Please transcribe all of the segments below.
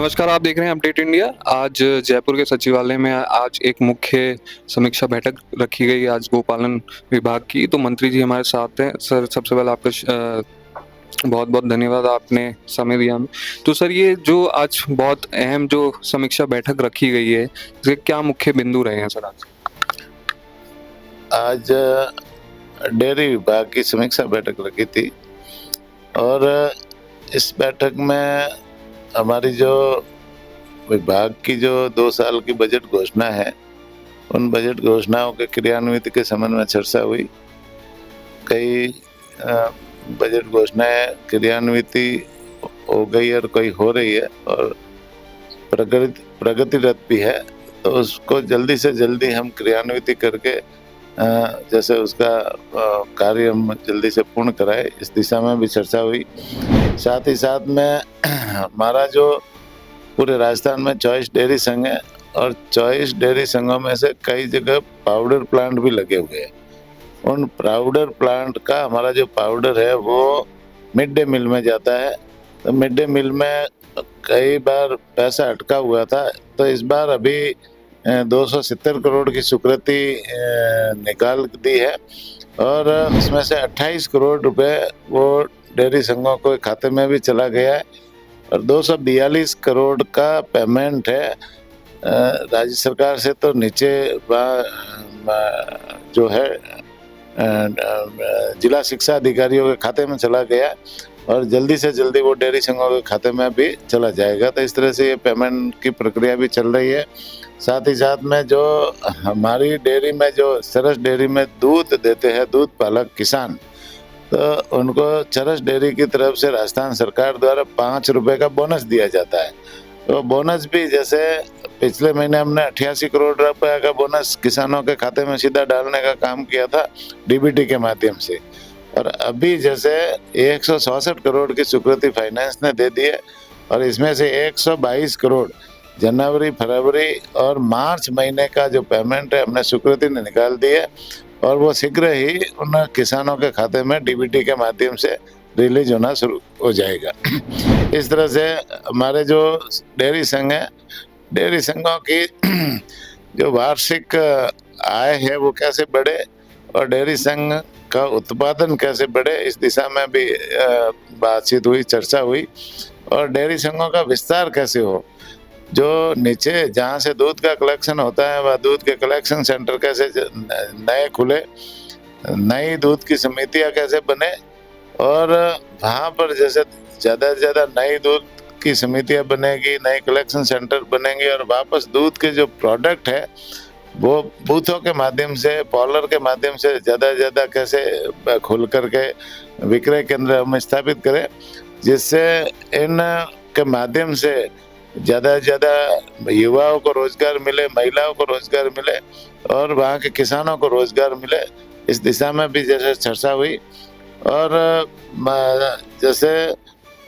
नमस्कार, आप देख रहे हैं अपडेट इंडिया। आज जयपुर के सचिवालय में आज एक मुख्य समीक्षा बैठक रखी गई है आज गोपालन विभाग की। तो मंत्री जी हमारे साथ हैं। सर, सबसे पहले आपका बहुत-बहुत धन्यवाद, आपने समय दिया हमें। तो सर, ये जो आज बहुत अहम जो समीक्षा बैठक रखी गई है, इसके क्या मुख्य बिंदु रहे हैं सर आज? आज डेयरी विभाग की समीक्षा बैठक रखी थी और इस बैठक में हमारी जो विभाग की जो 2 साल की बजट घोषणा है, उन बजट घोषणाओं के क्रियान्वित के संबंध में चर्चा हुई। कई बजट घोषणाएं क्रियान्वित हो गई और कोई हो रही है और प्रगतिरत भी है, तो उसको जल्दी से जल्दी हम क्रियान्वित करके जैसे उसका कार्य हम जल्दी से पूर्ण कराए, इस दिशा में भी चर्चा हुई। साथ ही साथ में हमारा जो पूरे राजस्थान में 24 डेयरी संघ है और 24 डेयरी संघों में से कई जगह पाउडर प्लांट भी लगे हुए हैं। उन पाउडर प्लांट का हमारा जो पाउडर है वो मिड डे मील में जाता है, तो मिड डे मील में कई बार पैसा अटका हुआ था, तो इस बार अभी 270 करोड़ की स्वीकृति निकाल दी है और उसमें से 28 करोड़ रुपए वो डेयरी संघों के खाते में भी चला गया है और 242 करोड़ का पेमेंट है राज्य सरकार से, तो नीचे जो है जिला शिक्षा अधिकारियों के खाते में चला गया और जल्दी से जल्दी वो डेयरी संघों के खाते में भी चला जाएगा। तो इस तरह से ये पेमेंट की प्रक्रिया भी चल रही है। साथ ही साथ में जो हमारी डेयरी में जो चरस डेयरी में दूध देते हैं दूध पालक किसान, तो उनको चरस डेयरी की तरफ से राजस्थान सरकार द्वारा 5 रुपए का बोनस दिया जाता है। तो बोनस भी जैसे पिछले महीने हमने 88 करोड़ रुपए का बोनस किसानों के खाते में सीधा डालने का काम किया था डीबीटी के माध्यम से, और अभी जैसे 166 करोड़ की स्वीकृति फाइनेंस ने दे दी है और इसमें से 122 करोड़ जनवरी, फरवरी और मार्च महीने का जो पेमेंट है हमने स्वीकृति ने निकाल दी है और वो शीघ्र ही उन किसानों के खाते में डीबीटी के माध्यम से रिलीज होना शुरू हो जाएगा। इस तरह से हमारे जो डेयरी संघ है, डेयरी संघों की जो वार्षिक आय है वो कैसे बढ़े और डेयरी संघ का उत्पादन कैसे बढ़े, इस दिशा में भी बातचीत हुई, चर्चा हुई और डेयरी संघों का विस्तार कैसे हो। जो नीचे जहाँ से दूध का कलेक्शन होता है वह दूध के कलेक्शन सेंटर कैसे नए खुले, नई दूध की समितियाँ कैसे बने और वहाँ पर जैसे ज़्यादा से ज़्यादा नई दूध की समितियाँ बनेगी, नए कलेक्शन सेंटर बनेंगे और वापस दूध के जो प्रोडक्ट है वो बूथों के माध्यम से, पॉलर के माध्यम से ज़्यादा से ज़्यादा कैसे खोल करके विक्रय केंद्र हम स्थापित करें, जिससे इन के माध्यम से ज़्यादा से ज़्यादा युवाओं को रोजगार मिले, महिलाओं को रोजगार मिले और वहाँ के किसानों को रोजगार मिले। इस दिशा में भी जैसे चर्चा हुई और जैसे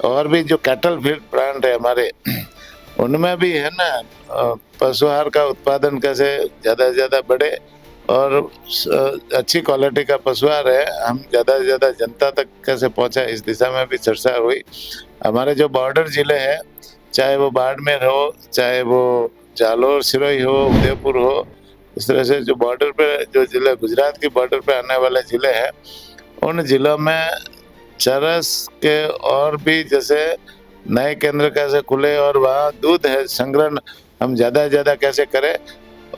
और भी जो कैटल फीड प्लांट है हमारे, उनमें भी है ना पशु आहार का उत्पादन कैसे ज़्यादा से ज़्यादा बढ़े और अच्छी क्वालिटी का पशु आहार है हम ज़्यादा से ज़्यादा जनता तक कैसे पहुँचाए, इस दिशा में भी चर्चा हुई। हमारे जो बॉर्डर ज़िले हैं, चाहे वो बाड़मेर हो, चाहे वो जालोर, सिरोही हो, उदयपुर हो, इस तरह से जो बॉर्डर पे जो ज़िले गुजरात की बॉर्डर पे आने वाले ज़िले हैं, उन ज़िलों में चरस के और भी जैसे नए केंद्र कैसे खुले और वहाँ दूध है संग्रहण हम ज़्यादा से ज़्यादा कैसे करें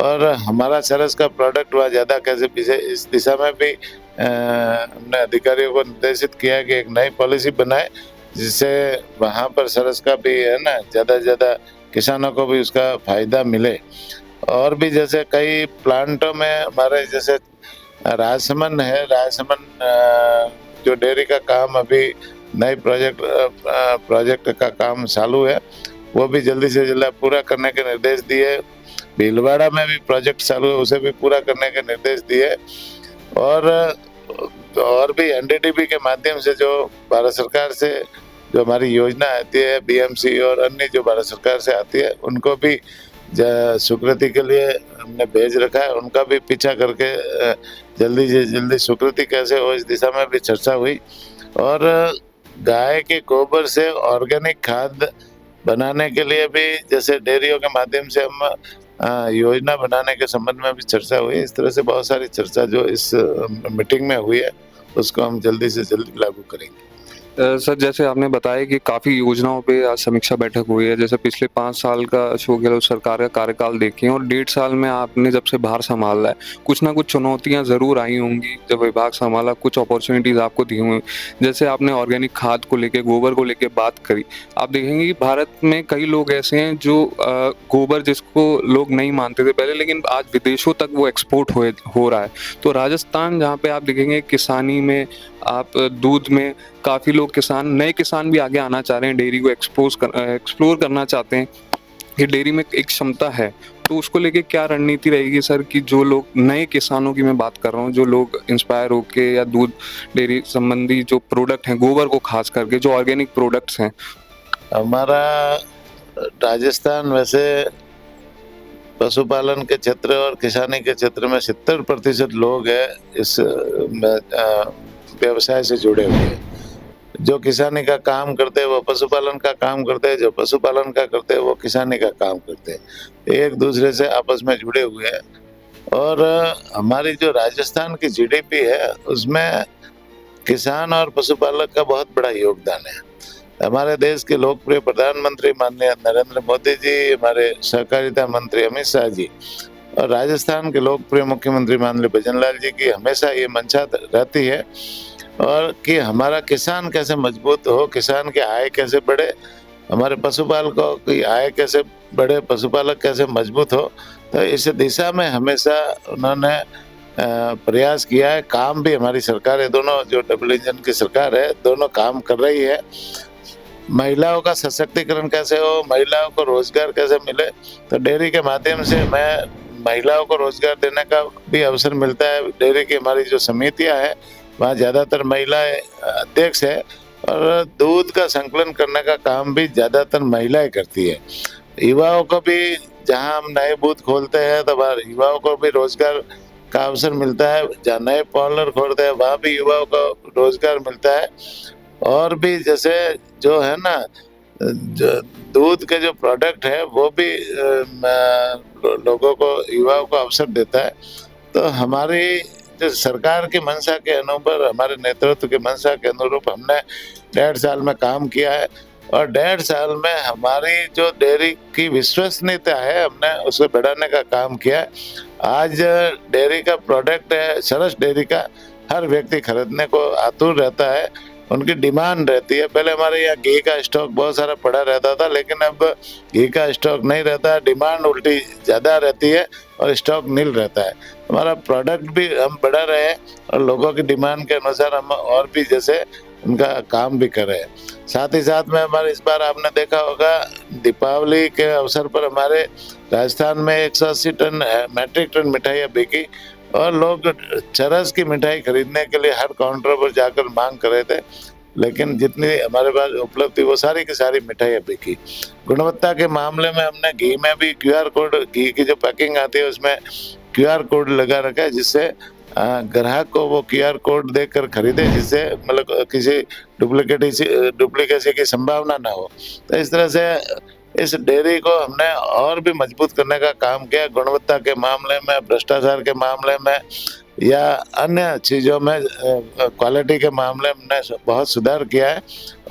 और हमारा चरस का प्रोडक्ट वहाँ ज़्यादा कैसे पीछे, इस दिशा में भी हमने अधिकारियों को निर्देशित किया कि एक नई पॉलिसी बनाए जिससे वहाँ पर चरस का भी है ना ज़्यादा से ज़्यादा किसानों को भी उसका फायदा मिले। और भी जैसे कई प्लांटों में हमारे जैसे राजसमंद है, राजसमंद जो डेयरी का काम अभी नई प्रोजेक्ट का काम चालू है, वो भी जल्दी से जल्दी पूरा करने के निर्देश दिए। भीलवाड़ा में भी प्रोजेक्ट चालू है, उसे भी पूरा करने के निर्देश दिए और भी एनडीडीबी के माध्यम से जो भारत सरकार से जो हमारी योजना आती है, बीएमसी और अन्य जो भारत सरकार से आती है, उनको भी स्वीकृति के लिए हमने भेज रखा है, उनका भी पीछा करके जल्दी से जल्दी स्वीकृति कैसे हो, इस दिशा में भी चर्चा हुई। और गाय के गोबर से ऑर्गेनिक खाद बनाने के लिए भी जैसे डेयरियों के माध्यम से हम योजना बनाने के संबंध में भी चर्चा हुई। इस तरह से बहुत सारी चर्चा जो इस मीटिंग में हुई है, उसको हम जल्दी से जल्दी लागू करेंगे। सर, जैसे आपने बताया कि काफ़ी योजनाओं पे आज समीक्षा बैठक हुई है। जैसे पिछले 5 साल का अशोक गहलोत सरकार का कार्यकाल देखें और 1.5 साल में आपने जब से भार सँभाला है, कुछ ना कुछ चुनौतियाँ ज़रूर आई होंगी। जब विभाग सँभाला, कुछ अपॉर्च्युनिटीज़ आपको दी होंगी। जैसे आपने ऑर्गेनिक खाद को लेके, गोबर को लेके बात करी। आप देखेंगे कि भारत में कई लोग ऐसे हैं जो गोबर जिसको लोग नहीं मानते थे पहले, लेकिन आज विदेशों तक वो एक्सपोर्ट हो रहा है। तो राजस्थान जहाँ पे आप देखेंगे किसानी में, आप दूध में काफ़ी लोग नए किसान भी आगे आना चाह रहे हैं, डेयरी को एक्सप्लोर करना चाहते हैं कि डेयरी में एक क्षमता है। तो उसको लेके क्या रणनीति रहेगी सर, कि जो लोग नए किसानों की मैं बात कर रहा हूँ, जो लोग इंस्पायर होके या दूध डेयरी संबंधी जो प्रोडक्ट हैं, गोबर को खास करके जो ऑर्गेनिक प्रोडक्ट्स हैं। हमारा राजस्थान वैसे पशुपालन के क्षेत्र और किसानी के क्षेत्र में 70% लोग हैं इस व्यवसाय से जुड़े हुए हैं। जो किसानी का काम करते हैं वो पशुपालन का काम करते हैं, जो पशुपालन का करते हैं वो किसानी का काम करते हैं। एक दूसरे से आपस में जुड़े हुए हैं। और हमारी जो राजस्थान की जीडीपी है उसमें किसान और पशुपालक का बहुत बड़ा योगदान है। हमारे देश के लोकप्रिय प्रधानमंत्री माननीय नरेंद्र मोदी जी, हमारे सहकारिता मंत्री अमित शाह जी और राजस्थान के लोकप्रिय मुख्यमंत्री माननीय भजनलाल जी की हमेशा ये मंशा रहती है और कि हमारा किसान कैसे मजबूत हो, किसान की आय कैसे बढ़े, हमारे पशुपालकों की आय कैसे बढ़े, पशुपालक कैसे मजबूत हो। तो इस दिशा में हमेशा उन्होंने प्रयास किया है। काम भी हमारी सरकार है, दोनों जो डबल इंजन की सरकार है, दोनों काम कर रही है। महिलाओं का सशक्तिकरण कैसे हो, महिलाओं को रोजगार कैसे मिले, तो डेयरी के माध्यम से महिलाओं को रोजगार देने का भी अवसर मिलता है। डेयरी की हमारी जो समितियां हैं वहाँ ज़्यादातर महिलाएं अध्यक्ष है और दूध का संकलन करने का काम भी ज़्यादातर महिलाएं करती है। युवाओं को भी, जहाँ हम नए बूथ खोलते हैं तो युवाओं को भी रोजगार का अवसर मिलता है। जहाँ नए पार्लर खोलते हैं वहाँ भी युवाओं को रोजगार मिलता है। और भी जैसे जो है ना, जो दूध के जो प्रोडक्ट है वो भी लोगों को, युवाओं को अवसर देता है। तो हमारी जो सरकार की मंशा के अनुरूप, हमारे नेतृत्व की मंशा के अनुरूप हमने 1.5 साल में काम किया है और 1.5 साल में हमारी जो डेयरी की विश्वसनीयता है हमने उसे बढ़ाने का काम किया है। आज डेयरी का प्रोडक्ट है, सरस डेयरी का हर व्यक्ति खरीदने को आतुर रहता है, उनकी डिमांड रहती है। पहले हमारे यहाँ घी का स्टॉक बहुत सारा पड़ा रहता था, लेकिन अब घी का स्टॉक नहीं रहता, डिमांड उल्टी ज़्यादा रहती है और स्टॉक नील रहता है। हमारा प्रोडक्ट भी हम बढ़ा रहे हैं और लोगों की डिमांड के अनुसार हम और भी जैसे उनका काम भी कर रहे हैं। साथ ही साथ में हमारे इस बार आपने देखा होगा दीपावली के अवसर पर हमारे राजस्थान में 180 टन मैट्रिक टन मिठाइयाँ बिकी और लोग चरस की मिठाई खरीदने के लिए हर काउंटर पर जाकर मांग कर रहे थे, लेकिन जितनी हमारे पास उपलब्ध थी वो सारी की सारी मिठाइयाँ बिकी। गुणवत्ता के मामले में हमने घी में भी QR कोड, घी की जो पैकिंग आती है उसमें QR कोड लगा रखा है, जिससे ग्राहक को वो QR कोड देखकर खरीदे, जिससे मतलब किसी डुप्लीकेसी की संभावना ना हो। तो इस तरह से इस डेयरी को हमने और भी मजबूत करने का काम किया। गुणवत्ता के मामले में, भ्रष्टाचार के मामले में या अन्य चीज़ों में, क्वालिटी के मामले में हमने बहुत सुधार किया है।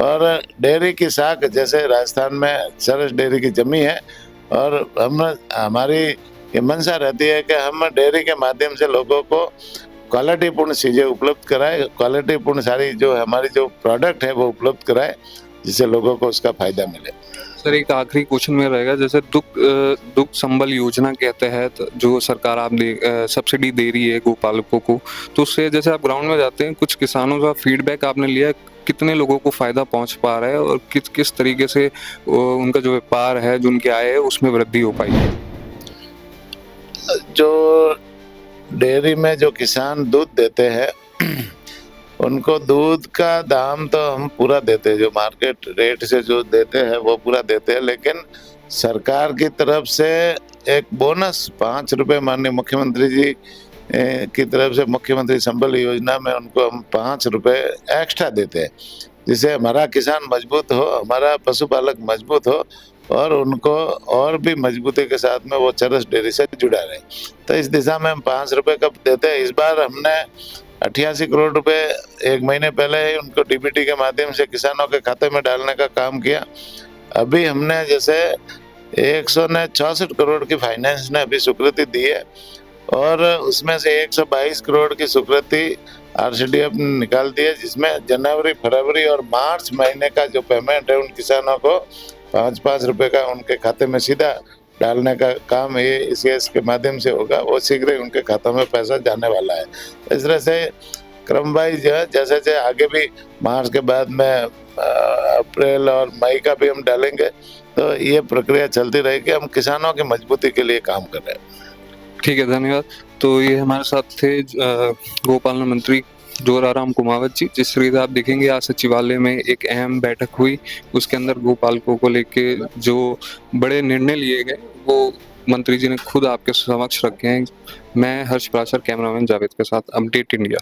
और डेयरी की साख जैसे राजस्थान में सरस डेयरी की जमी है और हमारी ये मंशा रहती है कि हम डेयरी के माध्यम से लोगों को क्वालिटीपूर्ण चीज़ें उपलब्ध कराएं, क्वालिटीपूर्ण सारी जो हमारी जो प्रोडक्ट है वो उपलब्ध कराएं, जिससे लोगों को उसका फायदा मिले। सर, एक आखिरी क्वेश्चन में रहेगा, जैसे दुग्ध संबल योजना के तहत जो सरकार आप सब्सिडी दे रही है गोपालकों को, तो उससे जैसे आप ग्राउंड में जाते हैं, कुछ किसानों का फीडबैक आपने लिया, कितने लोगों को फायदा पहुंच पा रहा है और किस तरीके से उनका जो व्यापार है, जो उनकी आय है, उसमें वृद्धि हो पाई है? जो डेयरी में जो किसान दूध देते हैं उनको दूध का दाम तो हम पूरा देते हैं, जो मार्केट रेट से जो देते हैं वो पूरा देते हैं, लेकिन सरकार की तरफ से एक बोनस 5 रुपये माननीय मुख्यमंत्री जी की तरफ से मुख्यमंत्री संबल योजना में उनको हम 5 रुपये एक्स्ट्रा देते हैं, जिससे हमारा किसान मजबूत हो, हमारा पशुपालक मजबूत हो और उनको और भी मजबूती के साथ में वो चरस डेयरी से जुड़ा रहे। तो इस दिशा में हम 5 रुपए कब देते हैं। इस बार हमने 88 करोड़ रुपए 1 महीने पहले ही उनको डीबीटी के माध्यम से किसानों के खाते में डालने का काम किया। अभी हमने जैसे 164 करोड़ की फाइनेंस ने अभी स्वीकृति दी है और उसमें से 122 करोड़ की स्वीकृति आरसीडीएफ ने निकाल दी है, जिसमें जनवरी, फरवरी और मार्च महीने का जो पेमेंट है उन किसानों को 5-5 रुपए का उनके खाते में सीधा डालने का काम ये ईसीएस के माध्यम से होगा। वो शीघ्र ही उनके खातों में पैसा जाने वाला है। इस तरह से क्रम वाइज जो है, जैसे जैसे आगे भी मार्च के बाद में अप्रैल और मई का भी हम डालेंगे, तो ये प्रक्रिया चलती रहेगी। हम किसानों की मजबूती के लिए काम कर रहे हैं। ठीक है, धन्यवाद। तो ये हमारे साथ थे गोपालन मंत्री जोराराम कुमावत जी। जिस तरीके से आप देखेंगे आज सचिवालय में एक अहम बैठक हुई, उसके अंदर गोपालकों को लेके जो बड़े निर्णय लिए गए वो मंत्री जी ने खुद आपके समक्ष रखे हैं। मैं हर्ष पराशर, कैमरामैन जावेद के साथ, अपडेट इंडिया।